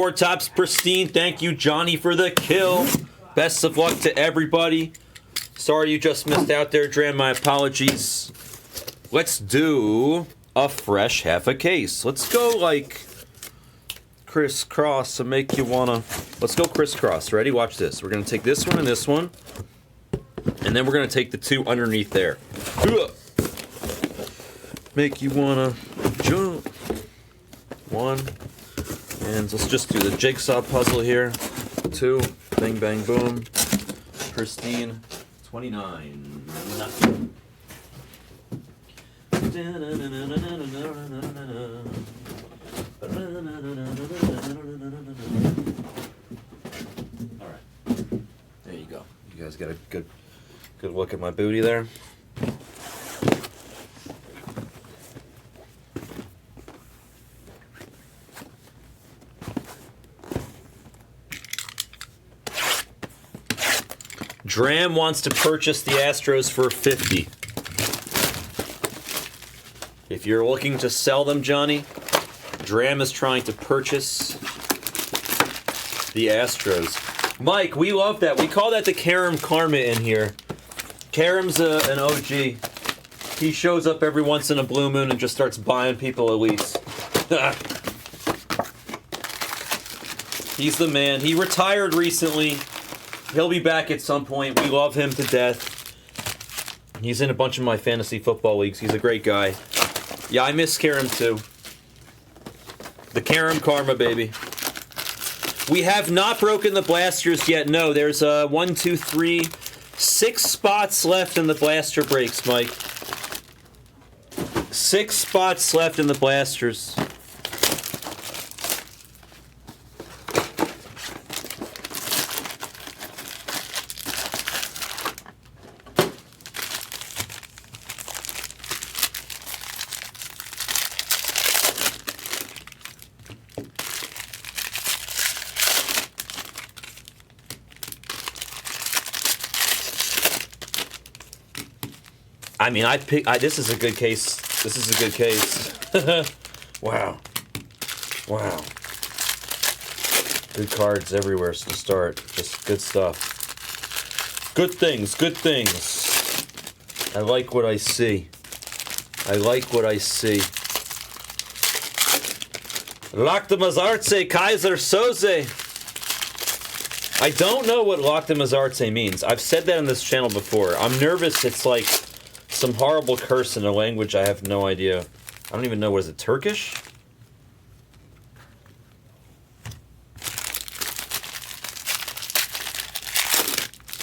Four tops, Pristine. Thank you, Johnny, for the kill. Best of luck to everybody. Sorry you just missed out there, Dram. My apologies. Let's do a fresh half a case. Let's go like crisscross and make you wanna. Let's go crisscross. Ready? Watch this. We're gonna take this one and this one, and then we're gonna take the two underneath there. Make you wanna jump. One. And let's just do the jigsaw puzzle here. Two. Bang, bang, boom. Pristine. 29. Alright. There you go. You guys got a good look at my booty there. Dram wants to purchase the Astros for $50. If you're looking to sell them, Johnny, Dram is trying to purchase the Astros. Mike, we love that. We call that the Karam Karma in here. Karam's an OG. He shows up every once in a blue moon and just starts buying people elites. He's the man. He retired recently. He'll be back at some point. We love him to death. He's in a bunch of my fantasy football leagues. He's a great guy. Yeah, I miss Karam too. The Karam Karma, baby. We have not broken the blasters yet. No, there's 1, 2, 3, 6 spots left in the blaster breaks, Mike. 6 spots left in the blasters. I mean, this is a good case. This is a good case. Wow. Wow. Good cards everywhere to start. Just good stuff. Good things, good things. I like what I see. I like what I see. Laktamazartse Kaiser Soze. I don't know what Laktamazartse means. I've said that on this channel before. I'm nervous it's like some horrible curse in a language I have no idea. I don't even know. What is it, Turkish?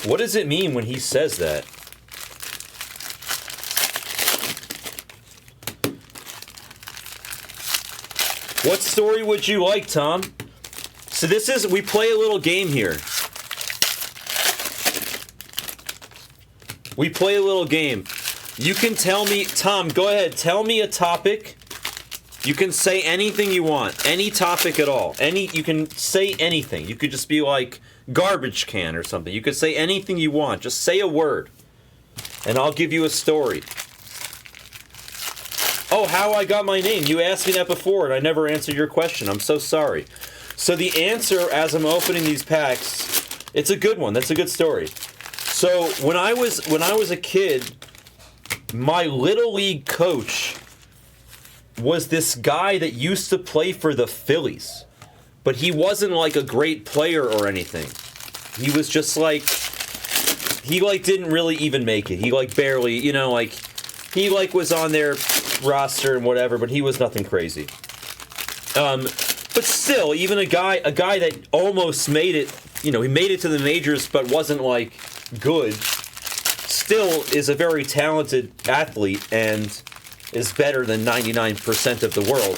What does it mean when he says that? What story would you like, Tom? So this is, we play a little game here. We play a little game. You can tell me, Tom, go ahead, tell me a topic. You can say anything you want, any topic at all. You can say anything. You could just be like garbage can or something. You could say anything you want. Just say a word, and I'll give you a story. Oh, how I got my name. You asked me that before, and I never answered your question. I'm so sorry. So the answer, as I'm opening these packs, it's a good one. That's a good story. So when I was a kid, my Little League coach was this guy that used to play for the Phillies. But he wasn't like a great player or anything. He was just like, he like didn't really even make it. He like barely, you know, like, he like was on their roster and whatever, but he was nothing crazy. But still, even a guy that almost made it, you know, he made it to the majors but wasn't like good, still is a very talented athlete and is better than 99% of the world.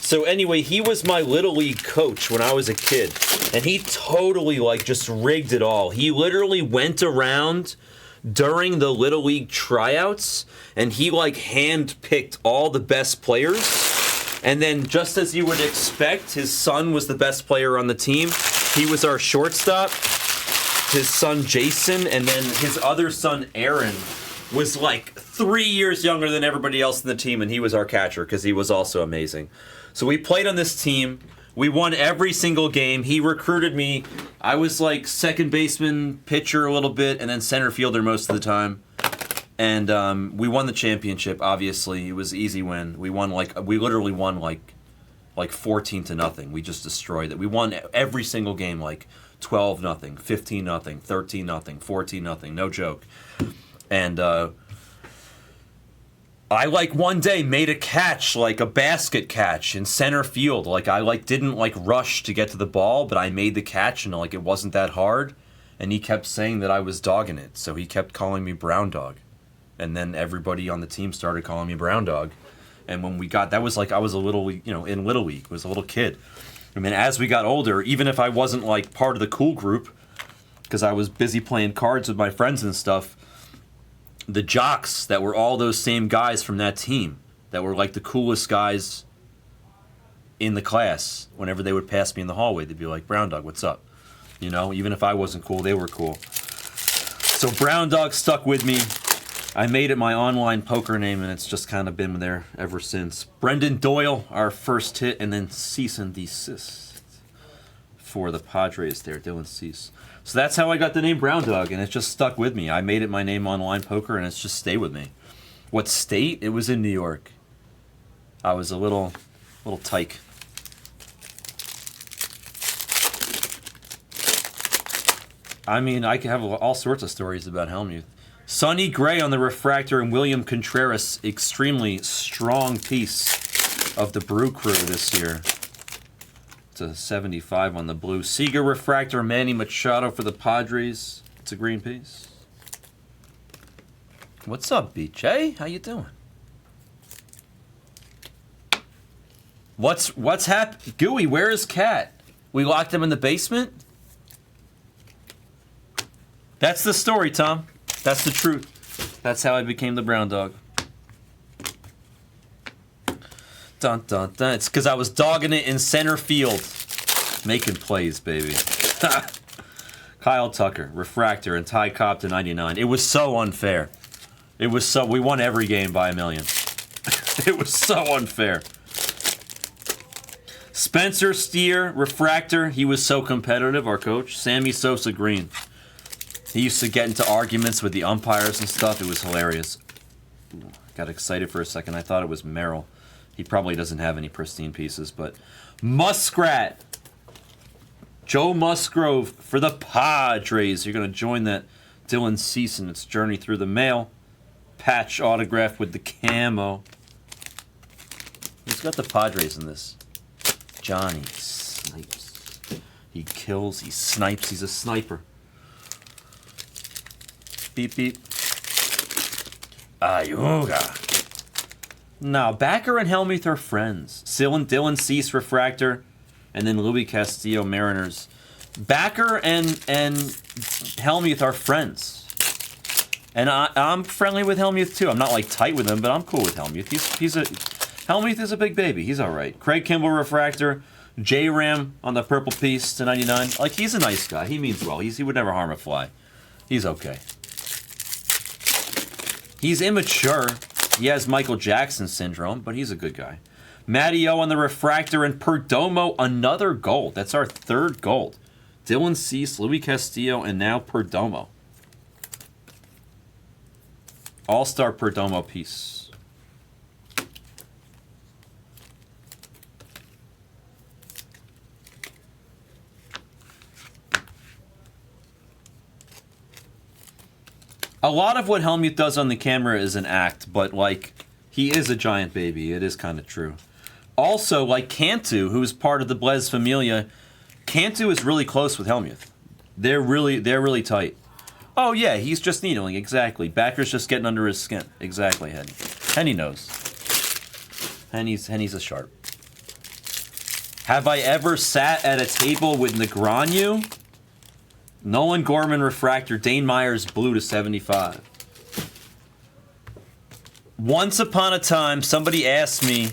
So anyway, he was my Little League coach when I was a kid, and he totally like just rigged it all. He literally went around during the Little League tryouts and he like handpicked all the best players, and then just as you would expect, his son was the best player on the team. He was our shortstop. His son Jason, and then his other son Aaron was like 3 years younger than everybody else in the team, and he was our catcher because he was also amazing. So we played on this team. We won every single game. He recruited me. I was like second baseman, pitcher a little bit, and then center fielder most of the time. And we won the championship. Obviously, it was an easy win. We literally won like 14-0. We just destroyed it. We won every single game like 12-0, 15-0, 13-0, 14-0. No joke. And I like one day made a catch, like a basket catch in center field. Like I like didn't like rush to get to the ball, but I made the catch and like it wasn't that hard. And he kept saying that I was dogging it, so he kept calling me Brown Dog. And then everybody on the team started calling me Brown Dog. And when we got, that was like I was a little, in Little League, was a little kid. I mean, as we got older, even if I wasn't like part of the cool group, because I was busy playing cards with my friends and stuff, the jocks that were all those same guys from that team, that were like the coolest guys in the class, whenever they would pass me in the hallway, they'd be like, Brown Dog, what's up? Even if I wasn't cool, they were cool. So Brown Dog stuck with me. I made it my online poker name, and it's just kind of been there ever since. Brendan Doyle, our first hit, and then cease and desist for the Padres there, Dylan Cease. So that's how I got the name Brown Dog, and it just stuck with me. I made it my name online poker, and it's just stayed with me. What state? It was in New York. I was a little tyke. I mean, I could have all sorts of stories about Helmuth. Sonny Gray on the refractor and William Contreras, extremely strong piece of the Brew Crew this year. It's a 75 on the blue. Seager refractor, Manny Machado for the Padres. It's a green piece. What's up, BJ? How you doing? What's happening? Gooey, where is Cat? We locked him in the basement? That's the story, Tom. That's the truth. That's how I became the Brown Dog. Dun, dun, dun. It's because I was dogging it in center field. Making plays, baby. Kyle Tucker, refractor, and Ty Cobb to 99. It was so unfair. We won every game by 1,000,000. It was so unfair. Spencer Steer, refractor. He was so competitive, our coach. Sammy Sosa, green. He used to get into arguments with the umpires and stuff. It was hilarious. Got excited for a second. I thought it was Merrill. He probably doesn't have any pristine pieces, but Muskrat. Joe Musgrove for the Padres. You're going to join that Dylan Cease in its journey through the mail. Patch autograph with the camo. Who's got the Padres in this? Johnny snipes. He kills, he snipes, he's a sniper. Beep, beep. Ayuga. Now, Backer and Helmuth are friends. Dylan Cease, refractor, and then Louis Castillo, Mariners. Backer and Helmuth are friends. And I'm friendly with Helmuth, too. I'm not, like, tight with him, but I'm cool with Helmuth. Helmuth is a big baby. He's all right. Craig Kimball, refractor. J-Ram on the purple piece to 99. Like, he's a nice guy. He means well. He would never harm a fly. He's okay. He's immature. He has Michael Jackson syndrome, but he's a good guy. Matty O on the refractor, and Perdomo, another gold. That's our third gold. Dylan Cease, Louis Castillo, and now Perdomo. All-star Perdomo piece. A lot of what Helmuth does on the camera is an act, but, like, he is a giant baby. It is kind of true. Also, like Cantu, who's part of the Blez Familia, Cantu is really close with Helmuth. They're really tight. Oh, yeah, he's just needling, exactly. Backer's just getting under his skin. Exactly, Henny. Henny knows. Henny's a sharp. Have I ever sat at a table with Negreanu? Nolan Gorman, refractor. Dane Myers, blue to 75. Once upon a time, somebody asked me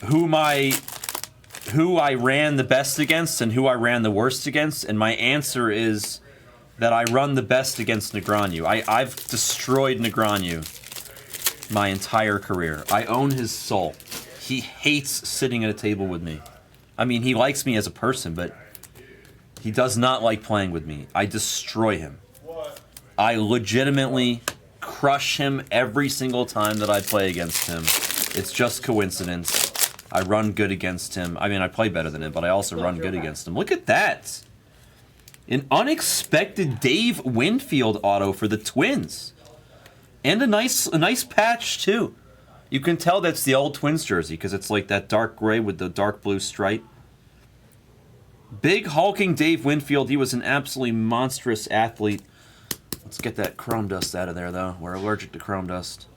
who I ran the best against and who I ran the worst against, and my answer is that I run the best against Negreanu. I've destroyed Negreanu my entire career. I own his soul. He hates sitting at a table with me. I mean, he likes me as a person, but he does not like playing with me. I destroy him. I legitimately crush him every single time that I play against him. It's just coincidence. I run good against him. I mean, I play better than him, but I also run good against him. Look at that. An unexpected Dave Winfield auto for the Twins. And a nice patch, too. You can tell that's the old Twins jersey because it's like that dark gray with the dark blue stripe. Big hulking Dave Winfield. He was an absolutely monstrous athlete. Let's get that chrome dust out of there, though. We're allergic to chrome dust.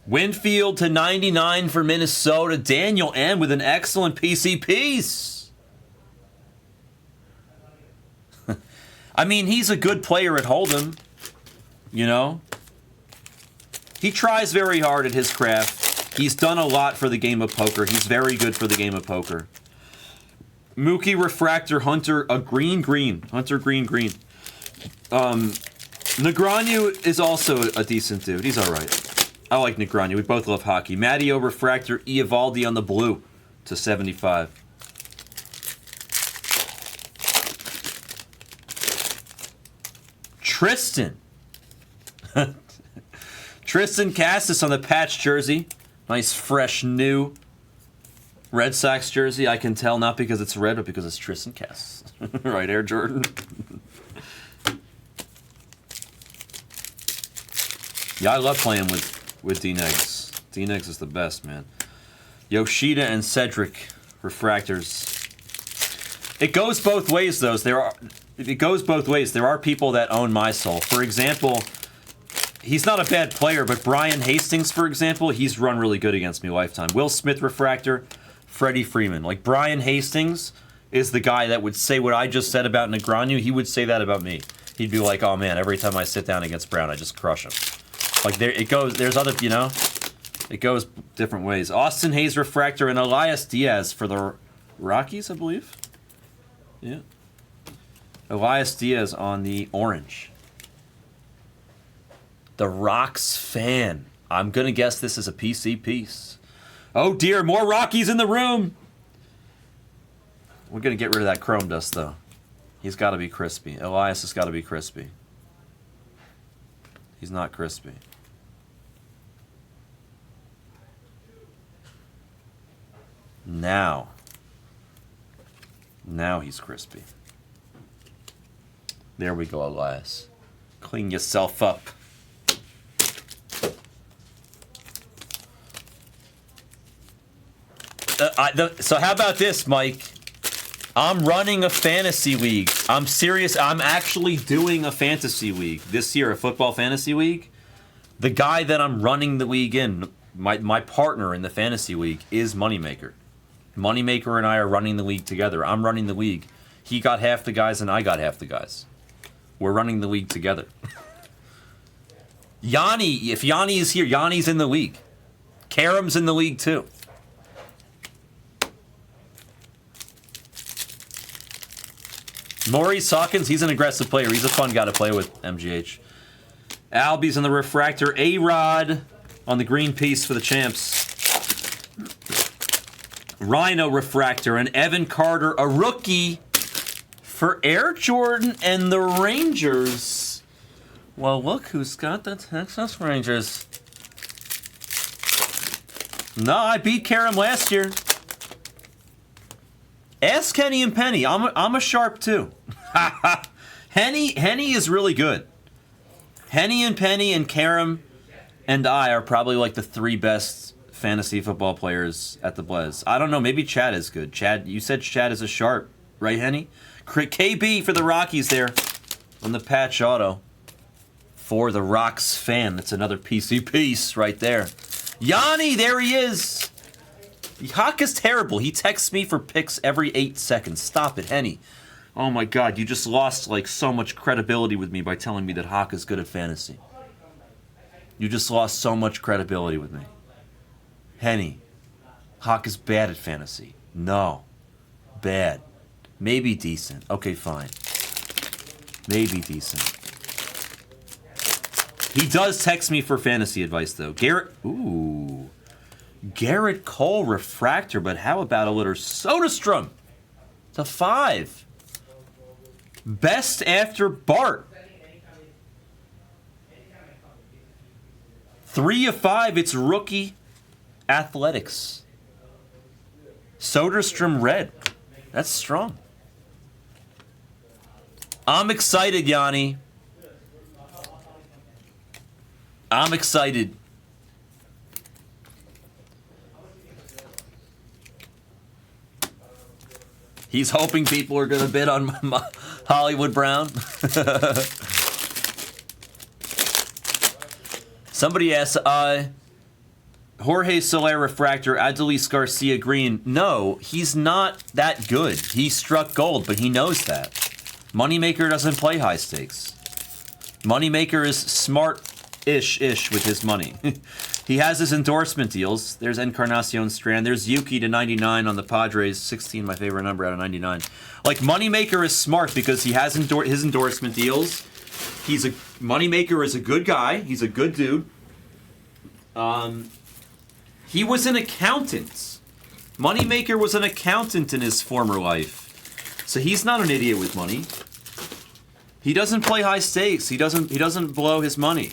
Winfield to 99 for Minnesota. Daniel M. with an excellent PC piece. I mean, he's a good player at Hold'em. You know? He tries very hard at his craft. He's done a lot for the game of poker. He's very good for the game of poker. Mookie Refractor Hunter, a green. Hunter green. Negreanu is also a decent dude. He's all right. I like Negreanu. We both love hockey. Matteo Refractor Eovaldi on the blue to 75. Tristan. Tristan Cassis on the patch jersey. Nice, fresh, new Red Sox jersey. I can tell not because it's red, but because it's Tristan Cassis. Right, Air Jordan? Yeah, I love playing with D-Negs. D-Negs is the best, man. Yoshida and Cedric refractors. It goes both ways, though. It goes both ways. There are people that own my soul. For example, he's not a bad player, but Brian Hastings, for example, he's run really good against me lifetime. Will Smith refractor, Freddie Freeman. Like, Brian Hastings is the guy that would say what I just said about Negreanu. He would say that about me. He'd be like, oh, man, every time I sit down against Brown, I just crush him. Like, there it goes. There's other, you know, it goes different ways. Austin Hayes refractor and Elias Diaz for the Rockies, I believe. Yeah. Elias Diaz on the orange. The Rocks fan. I'm going to guess this is a PC piece. Oh, dear. More Rockies in the room. We're going to get rid of that chrome dust, though. He's got to be crispy. Elias has got to be crispy. He's not crispy. Now he's crispy. There we go, Elias. Clean yourself up. So how about this, Mike? I'm running a fantasy league. I'm serious. I'm actually doing a fantasy league this year, a football fantasy league. The guy that I'm running the league in, my partner in the fantasy league, is Moneymaker. Moneymaker and I are running the league together. I'm running the league. He got half the guys and I got half the guys. We're running the league together. Yanni, if Yanni is here, Yanni's in the league. Karam's in the league too. Maurice Hawkins, he's an aggressive player. He's a fun guy to play with, MGH. Albie's on the refractor. A-Rod on the green piece for the champs. Rhino refractor and Evan Carter, a rookie for Air Jordan and the Rangers. Well, look who's got the Texas Rangers. No, I beat Karam last year. Ask Henny and Penny. I'm a sharp too. Henny is really good. Henny and Penny and Karam and I are probably like the three best fantasy football players at the Blez. I don't know. Maybe Chad is good. Chad, you said Chad is a sharp, right, Henny? KB for the Rockies there on the patch auto for the Rocks fan. That's another PC piece right there. Yanni, there he is. Hawk is terrible. He texts me for picks every 8 seconds. Stop it, Henny. Oh my God, you just lost like so much credibility with me by telling me that Hawk is good at fantasy. You just lost so much credibility with me. Henny, Hawk is bad at fantasy. No. Bad. Maybe decent. Okay, fine. Maybe decent. He does text me for fantasy advice, though. Garrett Cole refractor, but how about a little Soderstrom? To 5. Best after Bart. 3 of 5. It's rookie athletics. Soderstrom red. That's strong. I'm excited, Yanni. I'm excited. He's hoping people are going to bid on Hollywood Brown. Somebody asked, Jorge Soler refractor, Adolis Garcia green. No, he's not that good. He struck gold, but he knows that. Moneymaker doesn't play high stakes. Moneymaker is smart-ish with his money. He has his endorsement deals. There's Encarnacion Strand. There's Yuki to 99 on the Padres. 16, my favorite number out of 99. Like, Moneymaker is smart because he has his endorsement deals. Moneymaker is a good guy. He's a good dude. He was an accountant. Moneymaker was an accountant in his former life. So he's not an idiot with money. He doesn't play high stakes. He doesn't blow his money.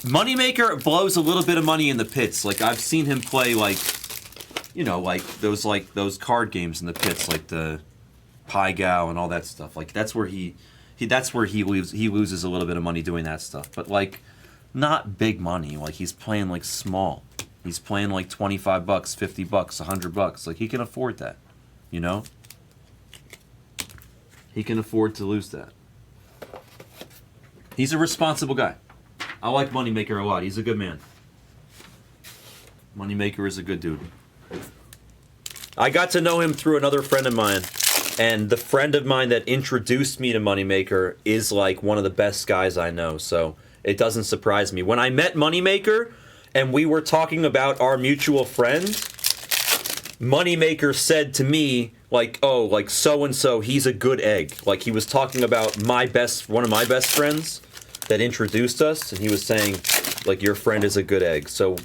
Moneymaker blows a little bit of money in the pits. Like, I've seen him play those card games in the pits, like the Pai Gow and all that stuff. Like, that's where he loses a little bit of money doing that stuff. But like, not big money. Like, he's playing like small. He's playing like $25, $50, $100. Like, he can afford that, you know? He can afford to lose that. He's a responsible guy. I like Moneymaker a lot. He's a good man. Moneymaker is a good dude. I got to know him through another friend of mine, and the friend of mine that introduced me to Moneymaker is like one of the best guys I know, so it doesn't surprise me. When I met Moneymaker and we were talking about our mutual friend, Moneymaker said to me, like, oh, like so-and-so, he's a good egg. Like, he was talking about one of my best friends that introduced us, and he was saying, like, your friend is a good egg. So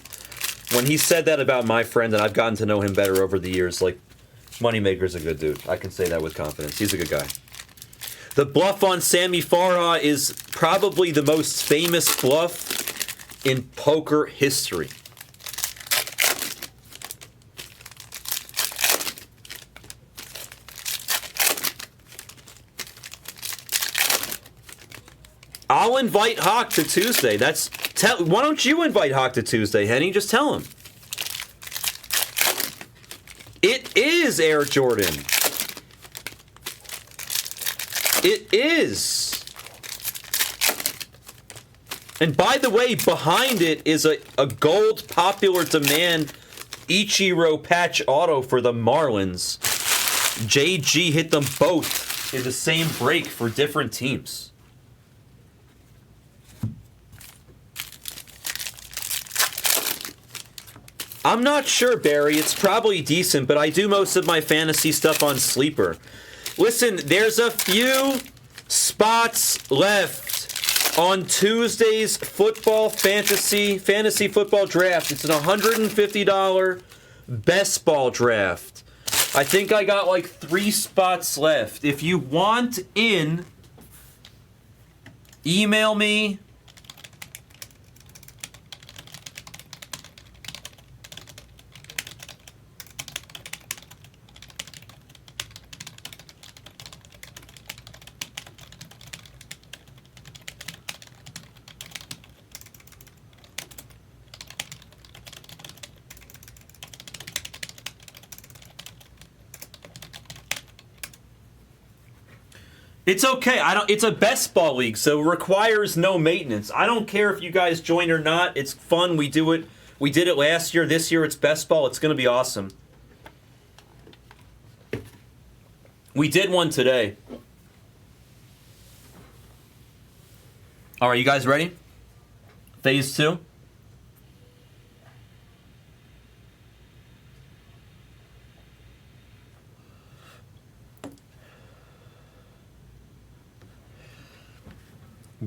when he said that about my friend, and I've gotten to know him better over the years, like, Moneymaker's a good dude. I can say that with confidence. He's a good guy. The bluff on Sammy Farah is probably the most famous bluff in poker history. I'll invite Hawk to Tuesday. Why don't you invite Hawk to Tuesday, Henny? Just tell him. It is Air Jordan. It is. And by the way, behind it is a gold popular demand Ichiro patch auto for the Marlins. JG hit them both in the same break for different teams. I'm not sure, Barry. It's probably decent, but I do most of my fantasy stuff on Sleeper. Listen, there's a few spots left on Tuesday's fantasy football draft. It's an $150 best ball draft. I think I got like 3 spots left. If you want in, email me. It's okay. It's a best ball league, so it requires no maintenance. I don't care if you guys join or not. It's fun. We do it. We did it last year. This year it's best ball. It's going to be awesome. We did one today. All right, you guys ready? Phase 2.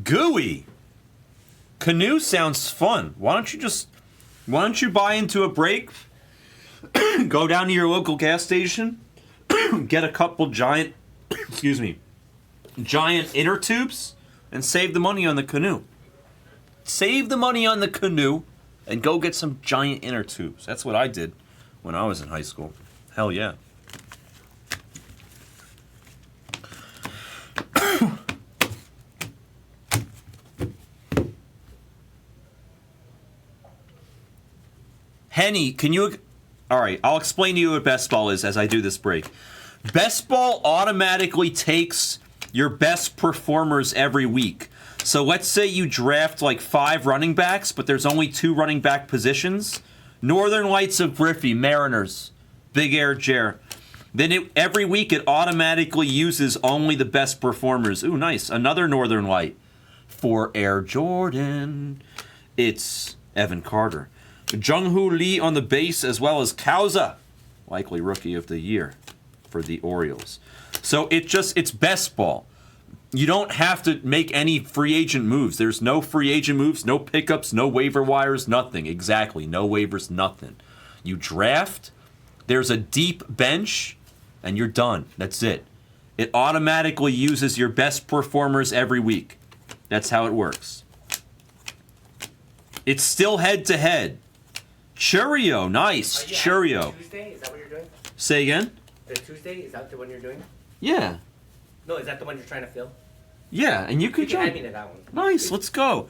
Gooey Canoe sounds fun. Why don't you buy into a break, go down to your local gas station, get a couple giant, giant inner tubes, and save the money on the canoe. Save the money on the canoe and go get some giant inner tubes. That's what I did when I was in high school. Hell yeah. Henny, can you... All right, I'll explain to you what best ball is as I do this break. Best ball automatically takes your best performers every week. So let's say you draft like 5 running backs, but there's only 2 running back positions. Northern Lights of Griffey, Mariners, Big Air Jer. Then every week it automatically uses only the best performers. Ooh, nice. Another Northern Light. For Air Jordan, it's Evan Carter. Jung-Hoo Lee on the base, as well as Kauza, likely Rookie of the Year for the Orioles. So it's best ball. You don't have to make any free agent moves. There's no free agent moves, no pickups, no waiver wires, nothing. Exactly, no waivers, nothing. You draft, there's a deep bench, and you're done. That's it. It automatically uses your best performers every week. That's how it works. It's still head-to-head. Churio, nice. Churio. Tuesday, is that what you're doing? Say again? The Tuesday, is that the one you're doing? Yeah. No, is that the one you're trying to fill? Yeah, and you could join. join. Me to that one. Nice, let's go.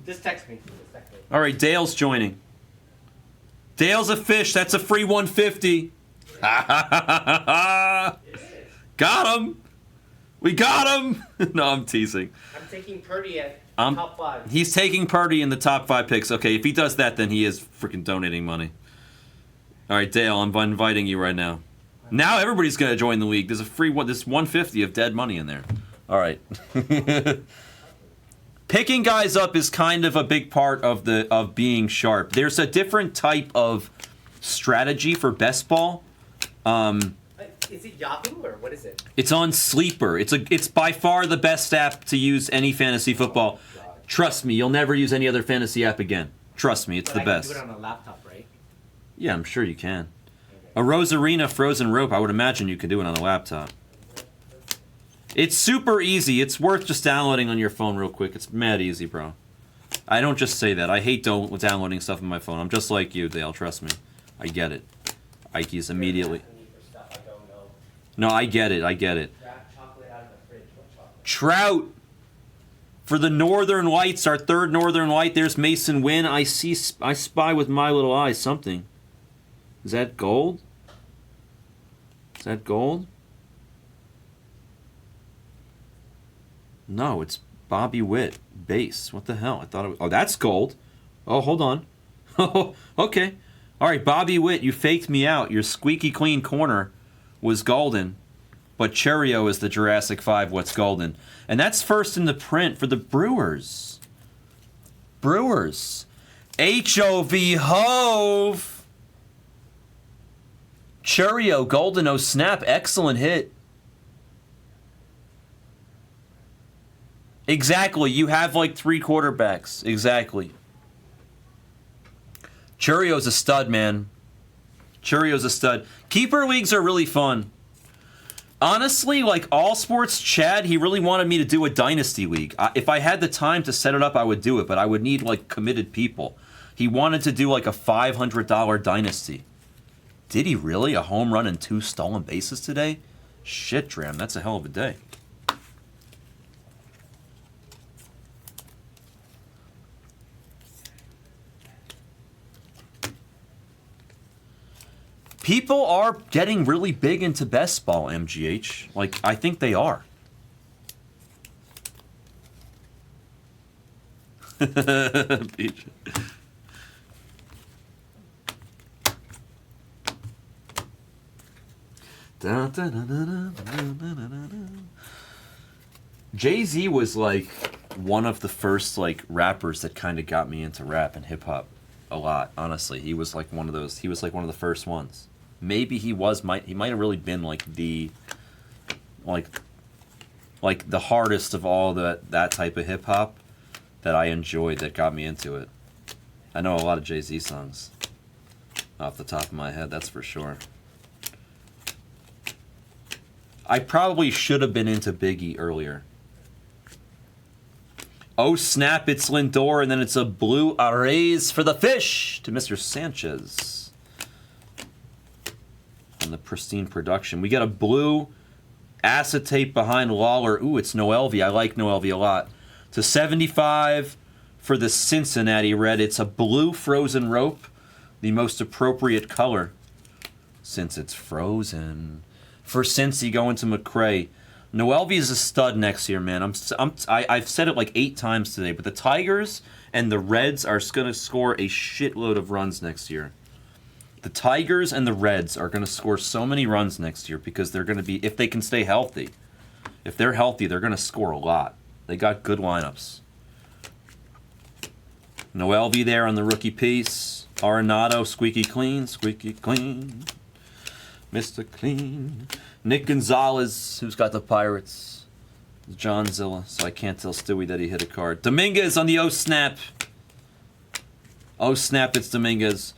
Just text me. All right, Dale's joining. Dale's a fish. That's a free 150. Got him. We got him. No, I'm teasing. I'm taking Purdy at top 5. He's taking Purdy in the top 5 picks. Okay, if he does that, then he is freaking donating money. All right, Dale, I'm inviting you right now. Now everybody's going to join the league. There's a free this 150 of dead money in there. All right. Picking guys up is kind of a big part of being sharp. There's a different type of strategy for best ball. Is it Yahoo or what is it? It's on Sleeper. It's by far the best app to use any fantasy football. Trust me, you'll never use any other fantasy app again. Trust me, it's the best. You can do it on a laptop, right? Yeah, I'm sure you can. A Rosarina Frozen Rope, I would imagine you could do it on a laptop. It's super easy. It's worth just downloading on your phone real quick. It's mad easy, bro. I don't just say that. I hate downloading stuff on my phone. I'm just like you, Dale. Trust me. I get it. Ike's immediately. No, I get it. I get it. Trout for the Northern Lights, our third Northern Light. There's Mason Wynn. I spy with my little eyes something. Is that gold? Is that gold? No, it's Bobby Witt base. What the hell? I thought it was... Oh, that's gold. Oh, hold on. Oh, okay. All right, Bobby Witt, you faked me out. Your squeaky clean corner was golden, but Cheerio is the Jurassic 5 what's golden. And that's first in the print for the Brewers. Brewers. H-O-V Hove. Cheerio, golden, oh snap, excellent hit. Exactly, you have like 3 quarterbacks. Exactly. Cheerio's a stud, man. Cheerio's a stud. Keeper leagues are really fun. Honestly, like All Sports Chad, he really wanted me to do a dynasty league. If I had the time to set it up, I would do it, but I would need like committed people. He wanted to do like a $500 dynasty. Did he really? A home run and 2 stolen bases today? Shit, Dram, that's a hell of a day. People are getting really big into best ball, MGH. Like, I think they are. Jay-Z was like one of the first like rappers that kind of got me into rap and hip hop a lot. Honestly, he was like one of those. He was like one of the first ones. Maybe he might have really been like the hardest of all that type of hip hop that I enjoyed that got me into it. I know a lot of Jay-Z songs off the top of my head, that's for sure. I probably should have been into Biggie earlier. Oh snap, it's Lindor, and then it's a blue Arrays for the fish to Mr. Sanchez. On the Pristine production. We got a blue acetate behind Lawler. Ooh, it's Noelvi. I like Noelvi a lot. To 75 for the Cincinnati Red. It's a blue frozen rope. The most appropriate color since it's frozen. For Cincy going to McRae. Noelvi is a stud next year, man. I've said it like 8 times today, but the Tigers and the Reds are going to score a shitload of runs next year. The Tigers and the Reds are going to score so many runs next year because they're going to be, if they can stay healthy, if they're healthy, they're going to score a lot. They got good lineups. Noelvi there on the rookie piece. Arenado, squeaky clean, Mr. Clean. Nick Gonzalez, who's got the Pirates. John Zilla, so I can't tell Stewie that he hit a card. Dominguez on the oh snap. Oh snap, it's Dominguez.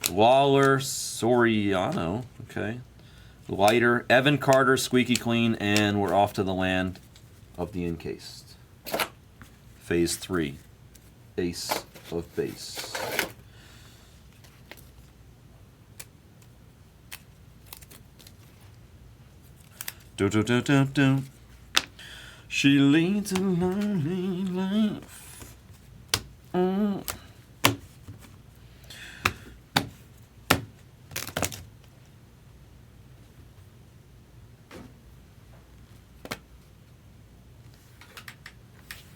Lawler, Soriano, okay. Lighter, Evan Carter, squeaky clean, and we're off to the land of the encased. Phase 3, ace of base. Do do do do do. She leads a lonely life.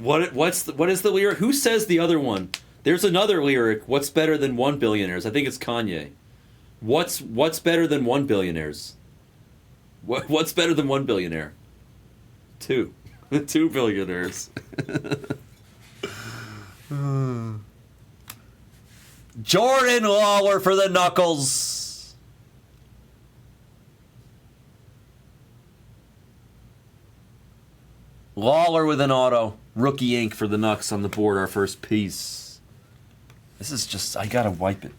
What is the lyric? Who says the other one? There's another lyric. What's better than 1 billionaires? I think it's Kanye. What's better than 1 billionaires? What's better than 1 billionaire? 2. 2 billionaires. Jordan Lawler for the Knuckles. Lawler with an auto. Rookie ink for the Knucks on the board, our first piece. This is just, I gotta wipe it.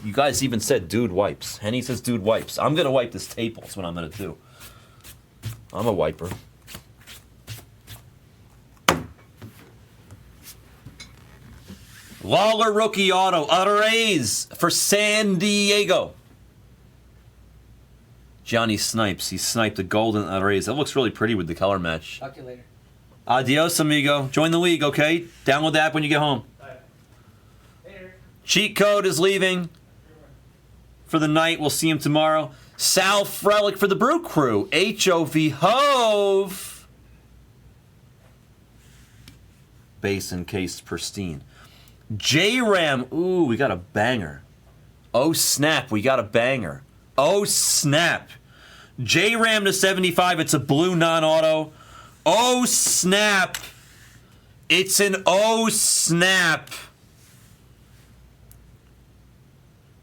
You guys even said dude wipes. Henny says dude wipes. I'm gonna wipe this table, that's what I'm gonna do. I'm a wiper. Lawler rookie auto. Arrays for San Diego. Johnny Snipes. He sniped a golden Arrays. That looks really pretty with the color match. Talk to you later. Adios, amigo. Join the league, okay? Download the app when you get home. Later. Cheat code is leaving for the night. We'll see him tomorrow. Sal Frelick for the Brew Crew. HOV Hove. Base encased Pristine. J-Ram. Ooh, we got a banger. Oh, snap. We got a banger. Oh, snap. J-Ram to 75. It's a blue non-auto. Oh, snap. It's an oh, snap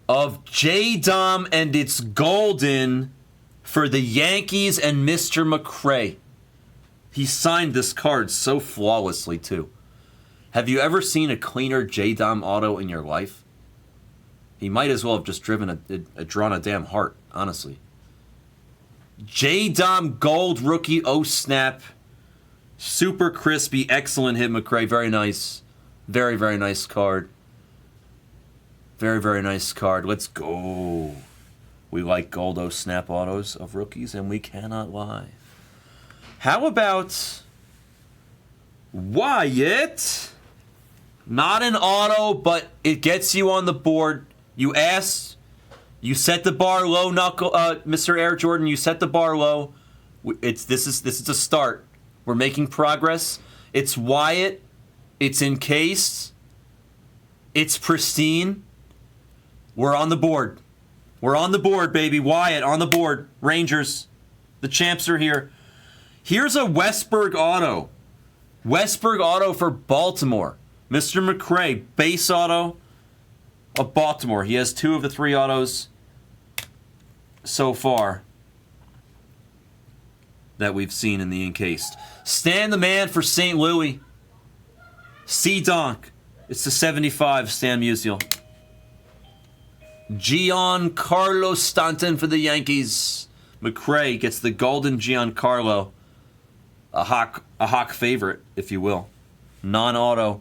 of J-Dom, and it's golden for the Yankees and Mr. McRae. He signed this card so flawlessly, too. Have you ever seen a cleaner J-Dom auto in your life? He might as well have just drawn a damn heart, honestly. J-Dom Gold Rookie, oh snap. Super crispy, excellent hit, McRae. Very nice. Very, very nice card. Very, very nice card. Let's go. We like gold oh snap autos of rookies, and we cannot lie. How about Wyatt? Not an auto, but it gets you on the board. You asked, you set the bar low, Mr. Air Jordan. You set the bar low. This is a start. We're making progress. It's Wyatt. It's encased. It's pristine. We're on the board. We're on the board, baby. Wyatt on the board. Rangers. The champs are here. Here's a Westberg auto. Westberg auto for Baltimore. Mr. McRae, base auto of Baltimore. He has 2 of the 3 autos so far. that we've seen in the encased. Stan the Man for St. Louis. C-Donk. It's the 75, Stan Musial. Giancarlo Stanton for the Yankees. McRae gets the golden Giancarlo. A Hawk favorite, if you will. Non-auto.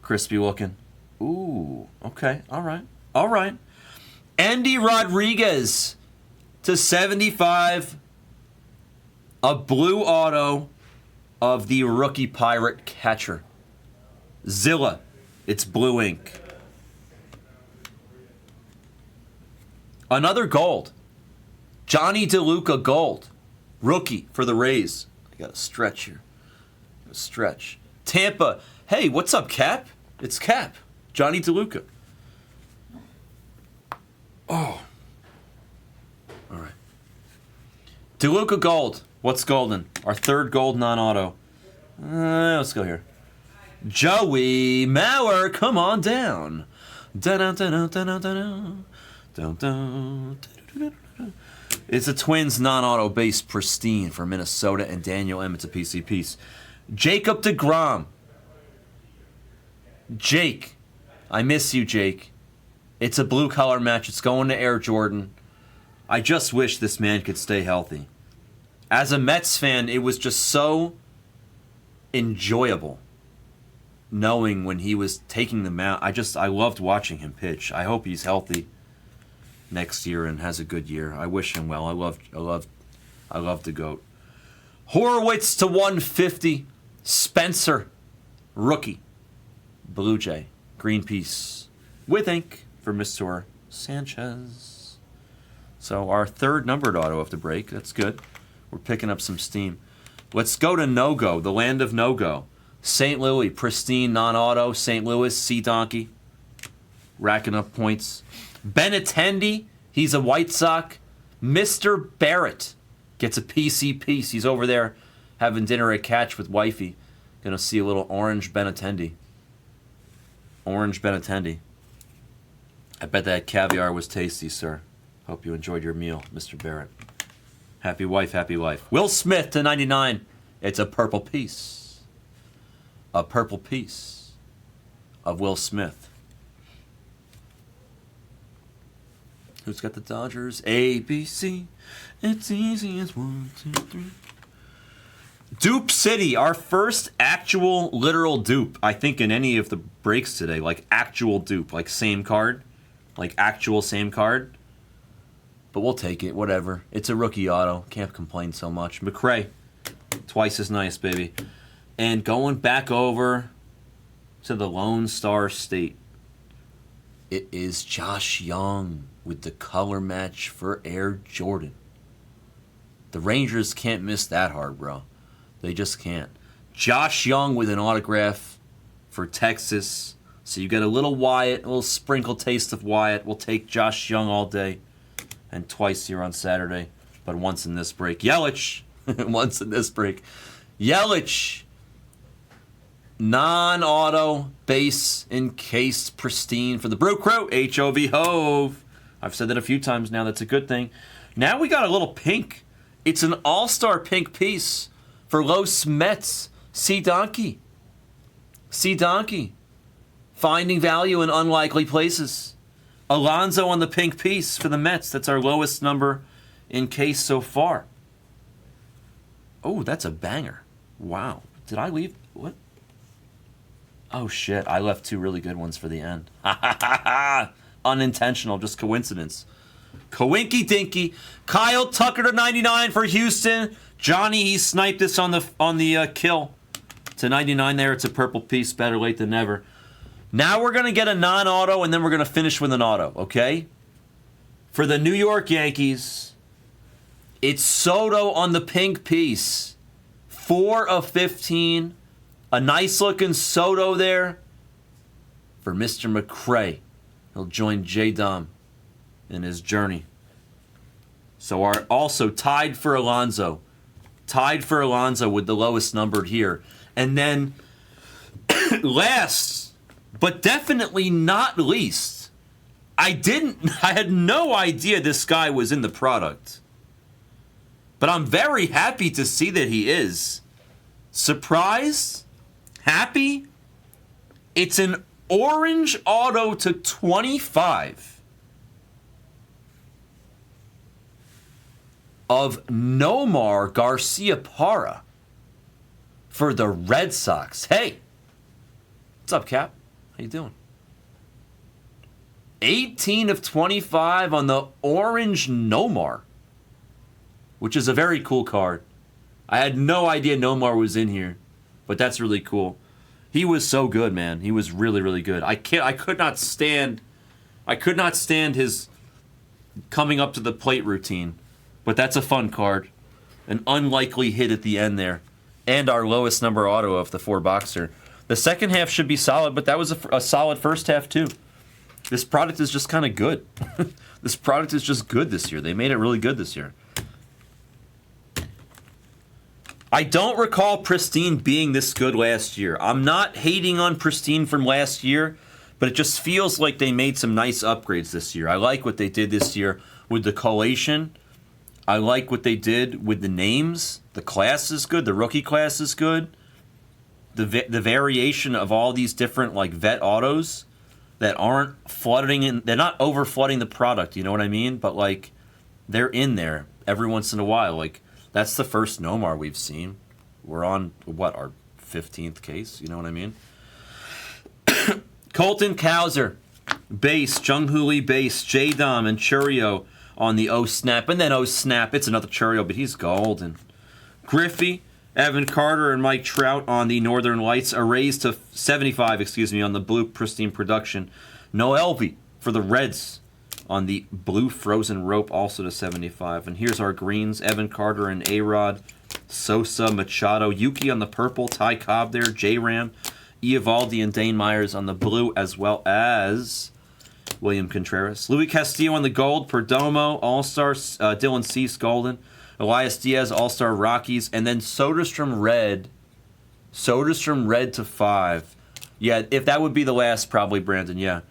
Crispy looking. Ooh, okay, all right. Andy Rodriguez to 75. A blue auto of the rookie Pirate catcher. Zilla. It's blue ink. Another gold. Johnny DeLuca gold. Rookie for the Rays. I got to stretch here. Stretch. Tampa. Hey, what's up, Cap? It's Cap. Johnny DeLuca. Oh. All right. DeLuca gold. What's golden? Our third gold non-auto. Let's go here. Joey Mauer, come on down. It's a Twins non-auto base Pristine for Minnesota and Daniel M. It's a PC piece. Jacob deGrom. Jake. I miss you, Jake. It's a blue collar match. It's going to Air Jordan. I just wish this man could stay healthy. As a Mets fan, it was just so enjoyable knowing when he was taking the mound. I loved watching him pitch. I hope he's healthy next year and has a good year. I wish him well. I love the GOAT. Horowitz to 150. Spencer, rookie. Blue Jay, green piece with ink for Mr. Sanchez. So our third numbered auto of the break. That's good. We're picking up some steam. Let's go to No-Go, the land of No-Go. St. Louis, Pristine non-auto. St. Louis, C-Donkey. Racking up points. Benintendi, he's a White Sox. Mr. Barrett gets a PC piece. He's over there having dinner at Catch with wifey. Gonna see a little orange Benintendi. Orange Benintendi. I bet that caviar was tasty, sir. Hope you enjoyed your meal, Mr. Barrett. Happy wife, happy life. Will Smith to 99. It's a purple piece. A purple piece of Will Smith. Who's got the Dodgers? A, B, C. It's easy as 1, 2, 3. Dupe City, our first actual literal dupe, I think, in any of the breaks today. Like actual dupe, like same card. Like actual same card. But we'll take it, whatever. It's a rookie auto. Can't complain so much. McRae, twice as nice, baby. And going back over to the Lone Star State. It is Josh Young with the color match for Air Jordan. The Rangers can't miss that hard, bro. They just can't. Josh Young with an autograph for Texas. So you get a little Wyatt, a little sprinkle taste of Wyatt. We'll take Josh Young all day. And twice here on Saturday. But once in this break. Yelich. Once in this break. Yelich. Non-auto base encased Pristine for the Brew Crew. HOV Hove. I've said that a few times now. That's a good thing. Now we got a little pink. It's an all-star pink piece for Los Mets. C-Donkey. C-Donkey. Finding value in unlikely places. Alonso on the pink piece for the Mets. That's our lowest number in case so far. Oh, that's a banger. Wow. Did I leave? What? Oh, shit. I left two really good ones for the end. Unintentional. Just coincidence. Coinky Dinky. Kyle Tucker to 99 for Houston. Johnny, he sniped this on the kill. To 99 there. It's a purple piece. Better late than never. Now we're going to get a non-auto, and then we're going to finish with an auto, okay? For the New York Yankees, it's Soto on the pink piece. 4 of 15. A nice-looking Soto there for Mr. McRae. He'll join J-Dom in his journey. So our also tied for Alonso. Tied for Alonso with the lowest numbered here. And then last, but definitely not least, I had no idea this guy was in the product. But I'm very happy to see that he is. Surprised? Happy? It's an orange auto to 25 of Nomar Garcia-Parra for the Red Sox. Hey, what's up, Cap? How you doing? 18 of 25 on the orange Nomar, which is a very cool card. I had no idea Nomar was in here, but that's really cool. He was so good, man. He was really, really good. I could not stand his coming up to the plate routine, but that's a fun card. An unlikely hit at the end there, and our lowest number auto of the 4-boxer. The second half should be solid, but that was a solid first half too. This product is just kind of good. This product is just good this year. They made it really good this year. I don't recall Pristine being this good last year. I'm not hating on Pristine from last year, but it just feels like they made some nice upgrades this year. I like what they did this year with the collation. I like what they did with the names. The class is good. The rookie class is good. The variation of all these different like vet autos that aren't flooding in. They're not over flooding the product. You know what I mean? But like they're in there every once in a while. Like that's the first Nomar we've seen. We're on what, our 15th case. You know what I mean? Colton Cowser, base. Jung-Hoo Lee, base. J-Dom and Churio on the O-Snap. And then O-Snap, it's another Churio, but he's golden. Griffey, Evan Carter, and Mike Trout on the Northern Lights. A raise to 75, on the blue Pristine production. Noelvi for the Reds on the blue Frozen Rope, also to 75. And here's our greens. Evan Carter and A-Rod. Sosa, Machado, Yuki on the purple. Ty Cobb there. J-Ram, Eovaldi, and Dane Myers on the blue, as well as William Contreras. Louis Castillo on the gold. Perdomo, All-Star. Dylan Cease, golden. Elias Diaz, All-Star Rockies. And then Soderstrom red. Soderstrom red to 5. Yeah, if that would be the last, probably, Brandon, yeah.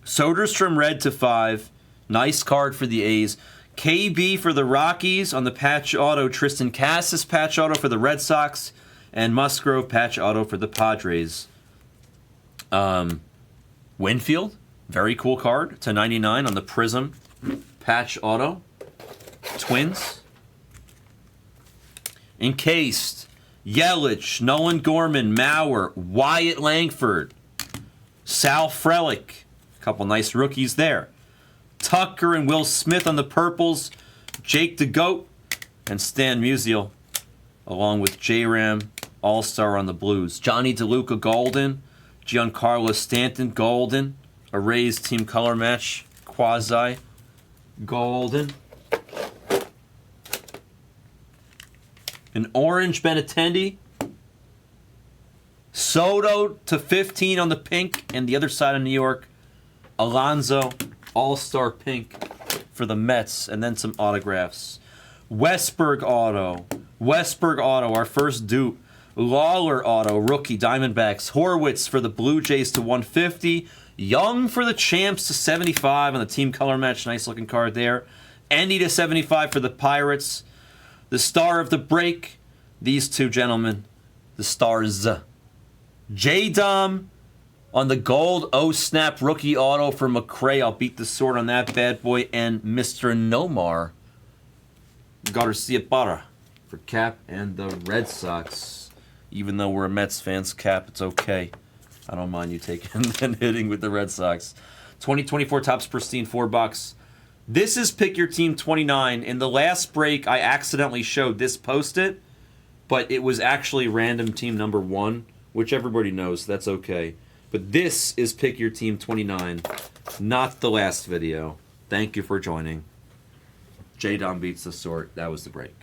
Soderstrom red to 5. Nice card for the A's. KB for the Rockies on the patch auto. Tristan Cassis patch auto for the Red Sox. And Musgrove patch auto for the Padres. Winfield, very cool card to 99 on the Prism patch auto. Twins. Encased. Yelich, Nolan Gorman, Mauer, Wyatt Langford, Sal Frelick. A couple nice rookies there. Tucker and Will Smith on the purples. Jake the Goat and Stan Musial, along with J-Ram, All-Star on the blues. Johnny DeLuca, golden. Giancarlo Stanton, golden. A Rays team color match, quasi golden. An orange Benintendi. Soto to 15 on the pink, and the other side of New York, Alonso, All-Star pink for the Mets, and then some autographs. Westberg auto, our first dupe. Lawler auto, rookie, Diamondbacks. Horwitz for the Blue Jays to 150. Young for the Champs to 75 on the team color match. Nice looking card there. Endy to 75 for the Pirates. The star of the break, these two gentlemen, the stars. J-Dom on the gold O-Snap rookie auto for McRae. I'll beat the sword on that bad boy. And Mr. Nomar Garcia-Parra for Cap and the Red Sox. Even though we're a Mets fans, Cap, it's okay. I don't mind you taking and hitting with the Red Sox. 2024 Topps Pristine 4-box. This is Pick Your Team 29. In the last break, I accidentally showed this post-it, but it was actually random team number 1, which everybody knows. That's okay. But this is Pick Your Team 29, not the last video. Thank you for joining. J-Dom beats the sort. That was the break.